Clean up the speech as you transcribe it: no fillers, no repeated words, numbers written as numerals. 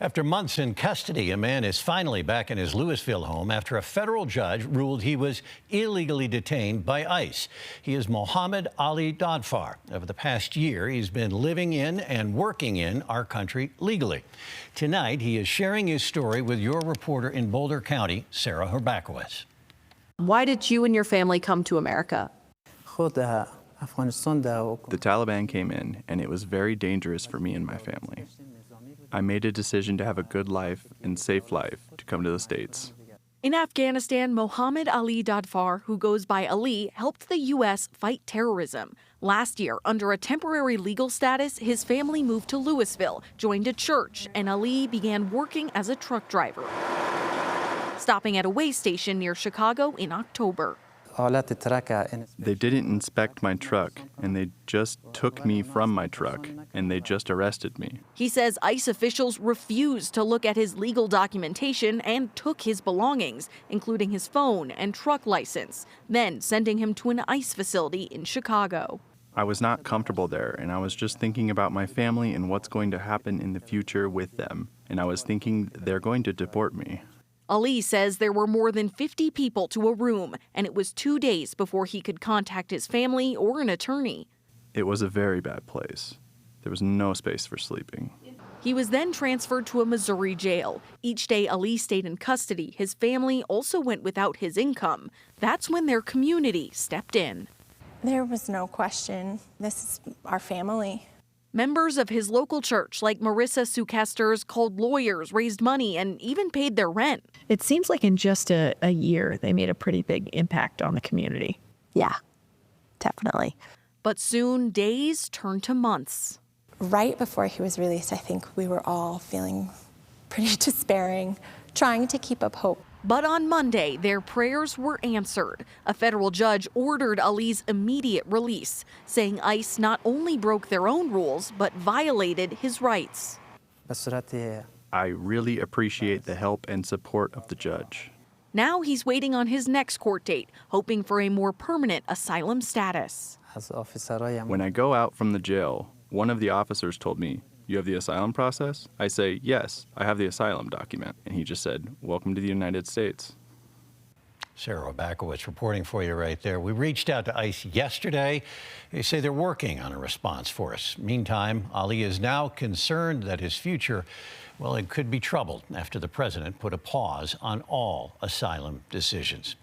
After months in custody, a man is finally back in his Louisville home after a federal judge ruled he was illegally detained by ICE. He is Mohammed Ali Dadfar. Over the past year, he's been living in and working in our country legally. Tonight, he is sharing his story with your reporter in Boulder County, Sarah Herbakowitz. Why did you and your family come to America? The Taliban came in, and it was very dangerous for me and my family. I made a decision to have a good life and safe life to come to the States. In Afghanistan, Mohammed Ali Dadfar, who goes by Ali, helped the U.S. fight terrorism. Last year, under a temporary legal status, his family moved to Louisville, joined a church, and Ali began working as a truck driver, stopping at a way station near Chicago in October. They didn't inspect my truck, and they just took me from my truck, and they just arrested me. He says ICE officials refused to look at his legal documentation and took his belongings, including his phone and truck license, then sending him to an ICE facility in Chicago. I was not comfortable there, and I was just thinking about my family and what's going to happen in the future with them, and I was thinking they're going to deport me. Ali says there were more than 50 people to a room, and it was 2 days before he could contact his family or an attorney. It was a very bad place. There was no space for sleeping. He was then transferred to a Missouri jail. Each day Ali stayed in custody, his family also went without his income. That's when their community stepped in. There was no question. This is our family. Members of his local church, like Marissa Sukesters, called lawyers, raised money, and even paid their rent. It seems like in just a year, they made a pretty big impact on the community. Yeah, definitely. But soon, days turned to months. Right before he was released, I think we were all feeling pretty despairing, trying to keep up hope. But on Monday, their prayers were answered. A federal judge ordered Ali's immediate release, saying ICE not only broke their own rules, but violated his rights. I really appreciate the help and support of the judge. Now he's waiting on his next court date, hoping for a more permanent asylum status. When I go out from the jail, one of the officers told me, "You have the asylum process?" I say, "Yes, I have the asylum document." And he just said, "Welcome to the United States." Sarah Herbakowitz reporting for you right there. We reached out to ICE yesterday. They say they're working on a response for us. Meantime, Ali is now concerned that his future, well, it could be troubled after the president put a pause on all asylum decisions.